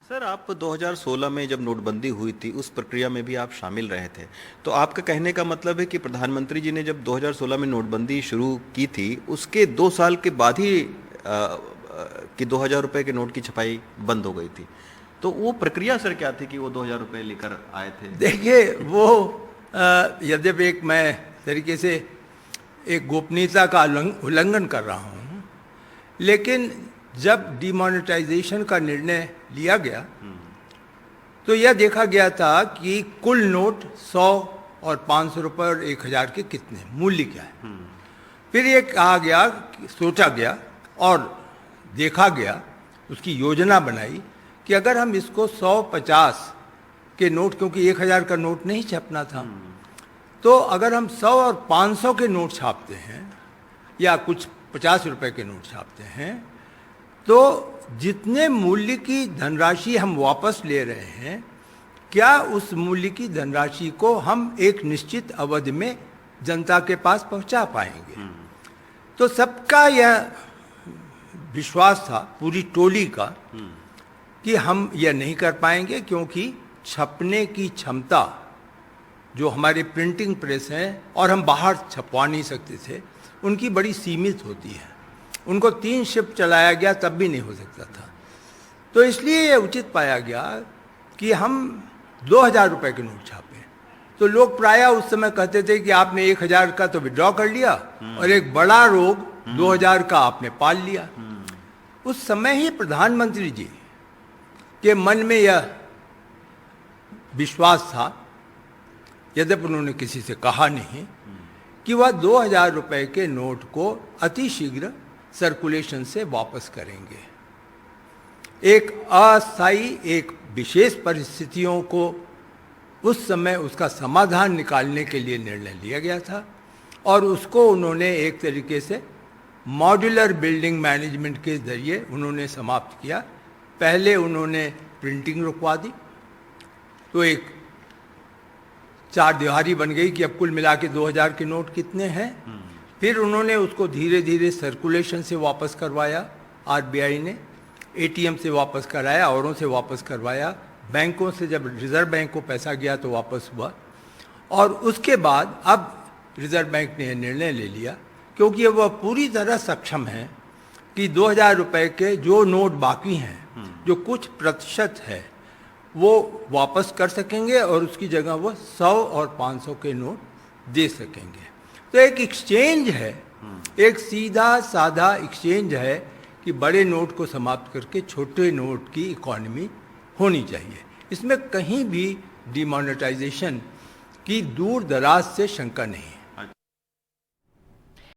Sir, आप 2016 में जब नोटबंदी हुई थी उस प्रक्रिया में भी आप शामिल रहे थे। तो आपका कहने का मतलब है कि प्रधानमंत्री जी ने जब 2016 में नोटबंदी शुरू की थी उसके 2 साल के बाद ही कि 2000 रुपए के नोट की छपाई बंद हो गई थी। तो वो प्रक्रिया सर क्या थी कि वो 2000 रुपए लेकर आए थे? देखिए वो यद्यपि एक मैं तरीके से एक गोपनीयता का उल्लंघन कर रहा हूँ, लेकिन जब डिमोनेटाइजेशन का निर्णय लिया गया तो यह देखा गया था कि कुल नोट 100 और 500 रुपये और 1000 के कितने मूल्य क्या है। फिर ये कहा गया, सोचा गया और देखा गया, उसकी योजना बनाई कि अगर हम इसको 100-50 के नोट, क्योंकि 1000 का नोट नहीं छपना था, तो अगर हम 100 और 500 के नोट छापते हैं या कुछ 50 रुपए के नोट छापते हैं, तो जितने मूल्य की धनराशि हम वापस ले रहे हैं, क्या उस मूल्य की धनराशि को हम एक निश्चित अवधि में जनता के पास पहुंचा पाएंगे। तो सबका यह विश्वास था, पूरी टोली का, कि हम यह नहीं कर पाएंगे, क्योंकि छपने की क्षमता जो हमारे प्रिंटिंग प्रेस हैं और हम बाहर छपवा नहीं सकते थे, उनकी बड़ी सीमित होती है। उनको 3 शिफ्ट चलाया गया तब भी नहीं हो सकता था। तो इसलिए यह उचित पाया गया कि हम 2000 रुपए के नोट छापें। तो लोग प्रायः उस समय कहते थे कि आपने 1000 का तो विड्रॉ कर लिया और एक बड़ा रोग 2000 का आपने पाल लिया। उस समय ही प्रधानमंत्री जी के मन में यह विश्वास था, यद्यपि उन्होंने किसी से कहा नहीं, कि वह 2000 रुपए के नोट को अतिशीघ्र सर्कुलेशन से वापस करेंगे। एक अस्थायी, एक विशेष परिस्थितियों को उस समय उसका समाधान निकालने के लिए निर्णय लिया गया था और उसको उन्होंने एक तरीके से मॉड्यूलर बिल्डिंग मैनेजमेंट के जरिए उन्होंने समाप्त किया। पहले उन्होंने प्रिंटिंग रुकवा दी, तो एक चार दीवारी बन गई कि अब कुल मिला के 2000 के नोट कितने हैं। फिर उन्होंने उसको धीरे धीरे सर्कुलेशन से वापस करवाया, आरबीआई ने एटीएम से वापस कराया, औरों से वापस करवाया, बैंकों से जब रिजर्व बैंक को पैसा गया तो वापस हुआ। और उसके बाद अब रिजर्व बैंक ने यह निर्णय ले लिया, क्योंकि वह पूरी तरह सक्षम है कि 2000 रुपए के जो नोट बाकी हैं, जो कुछ प्रतिशत है, वो वापस कर सकेंगे और उसकी जगह वो 100 और 500 के नोट दे सकेंगे। तो एक एक्सचेंज है, एक सीधा साधा एक्सचेंज है कि बड़े नोट को समाप्त करके छोटे नोट की इकोनॉमी होनी चाहिए। इसमें कहीं भी डिमोनेटाइजेशन की दूर दराज से शंका नहीं है।